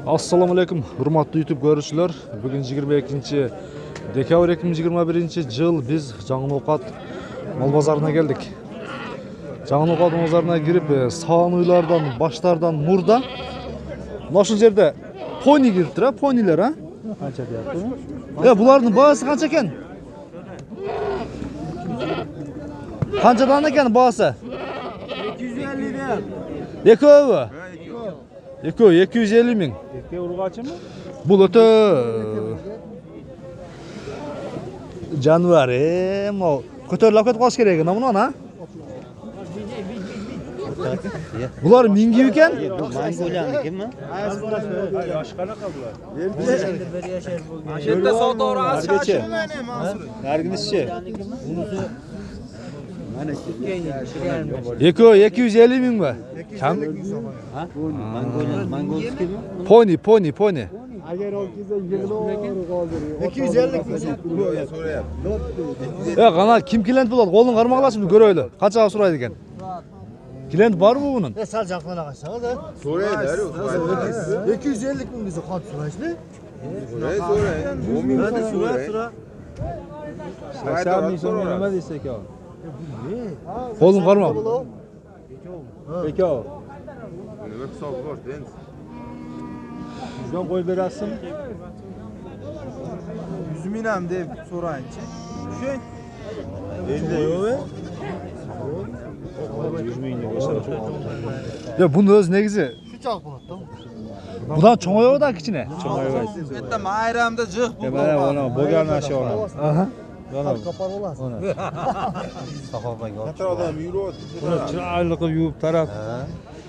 Assalamu alaykum, hurmatly YouTube görüşçüler. Bugün 22 dekabr 2021 yıl biz Жаңыловкат mal bazarına geldik. Жаңыловкат mal bazarına girip sağan uylardan, başlardan murda. Nasıl yerde pony giriptir ha, ponyler ha? Qancha deyapti? Ya bularning bahası qancha ekan? Qanchadan ekan bahası? 250 deyapti. Ekovi. Eko 250 ming. Erkak urg'ochimi? Bu o'ta jonivor, ko'tarilib ketib qolish kerak ekan buni, ha? Bular mingi ekan? Mangolyanikimi? Yoshi qanaqa bular? Shu yerda savdo Nargichi? Narginishchi? Eko 250 ming mi? Kam? Mangolskimi? Pony. Agar olsangiz yig'lar hozir. 250 Ya qana kim klient bo'ladi? Qo'lini qarmoqlashib ko'raylik. Qanchaga so'raydi ekan? Klient bormi bunun? Sal jaqmana qilsangiz da. So'raylar, 250 ming desa qancha so'raysiz? so'rang. 10 ming so'rang. 80 ming so'm nima deysiz aka? Qo'lini qarmoq. Aka, Nima hisobi bor endi? bizdan qo'yib berasizmi? 100 ming ham deb so'raychi. Shu. Endi yo'q. 100 mingga o'sara çok. Ya buni o'zi negizi Shunchalik bo'ladi-da. budan cho'ng'ayoqda kichkina. Cho'ng'ayvaysiz. Bitta mayramda jiq bu. Mana ona bo'lgan nashi ona. Aha. Mana Qopar bo'lasiz. Katta odam yuribdi. buni chiroyli qilib yuvib tarab.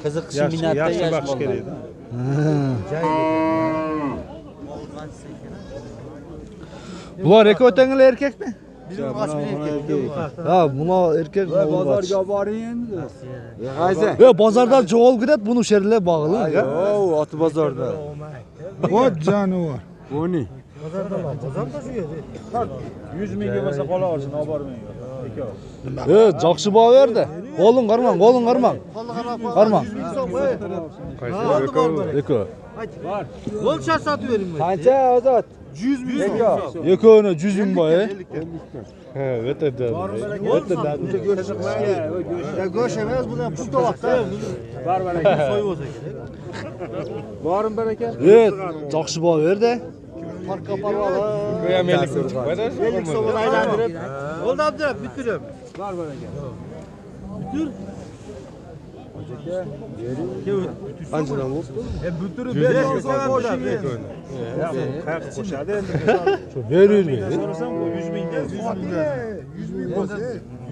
Qiziqish Yaxshi minatda yaxshi yash baqish kerak. Bular eko o'tanglar erkakmi? Bizim kaç bin erkek. Ha, bular erkak. Va bozorga boring endi. Ya bozordan jo'g'olib ketadi, buni she'rlar bog'li. Yo'q, ot bozorda. Vot jonivor. Buni. Bozorda shu yerda. 100 mingga bo'lsa qola olsin, olib bormang. Aka. Yaxshi baho berdi. Qo'lin qarmang. Qarmang. Eko. Bol şart satı verin. Qancha ozod? 100 ming. Ekoni 100 ming boy. Ha, o'tadi. Ya go'sh emas, bu ham pul to'laqda. Bor baraka. So'yib olsa kerak. Borim baraka. Yaxshi baho berdi. Parka parvala. Ellik so'mni aylantirib. Oldu Abdurab, bitirib. Bor baraka. Qanchadan bo'ldi? Bitirib bersa qo'shadi. Qayerga qo'shadi endi? Bermaydi. So'rasam bu 100 mingda 100 mingda. 100 ming bo'lsa,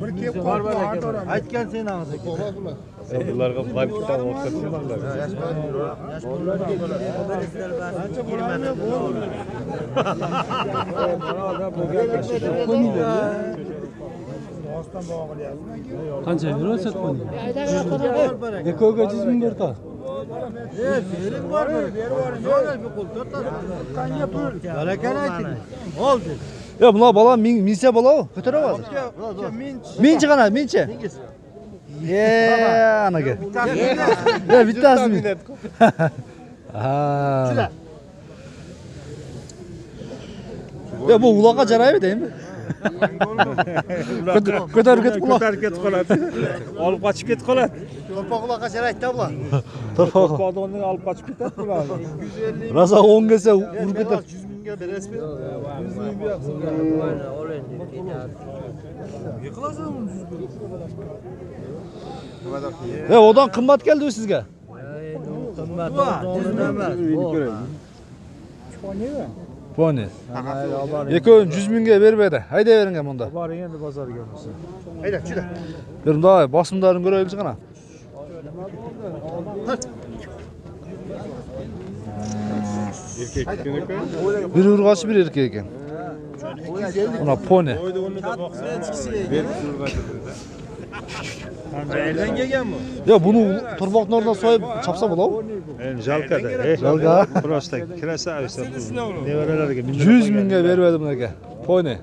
bir kep Bor baraka. aytgan sen ağzı. Bularga bankadan o'tkazsanglar. Qancha yuraversa qo'ying. Ekoga 100 ming berdi. Verin var mı? Sonra bir kol tut. Kan yapıyor. Barakana aytın. Oldu. Ya bular bola minsa bola, ko'taraveradi. Minchi qana, minchi. Anaga. Ya bittasi min. Ha. Ya bu uloqqa jaraymi deymi? Ko'tarib ketib qoladi. Ko'tarib ketib qoladi. Olib qochib ketib qoladi. Topoqla kaçar aytdı abla. Kodonni olib qochib ketadi bular. Raza 10 kelsa urib ketadi. 100 mingga berasizmi? 100 ming yıkılasın mı? Ya odan qimmat keldi sizga. Pony. Ekon 100 mingga bermadi. Hayda bering bunda. Boring endi bozorga bo'lsa. Hayda, çıra. Berimda bosimlarini ko'raylik qana. Bir urg'och bir erkak ekan. Buna pony. Qayerdan kelgan bu? Ya buni turboqni o'rnidan so'yib chapsa bo'ladimi? Endi jalkada. Jalka. Prosta krasavisa. Nevaralarga 100 mingga bermadi bunaqa. Pony.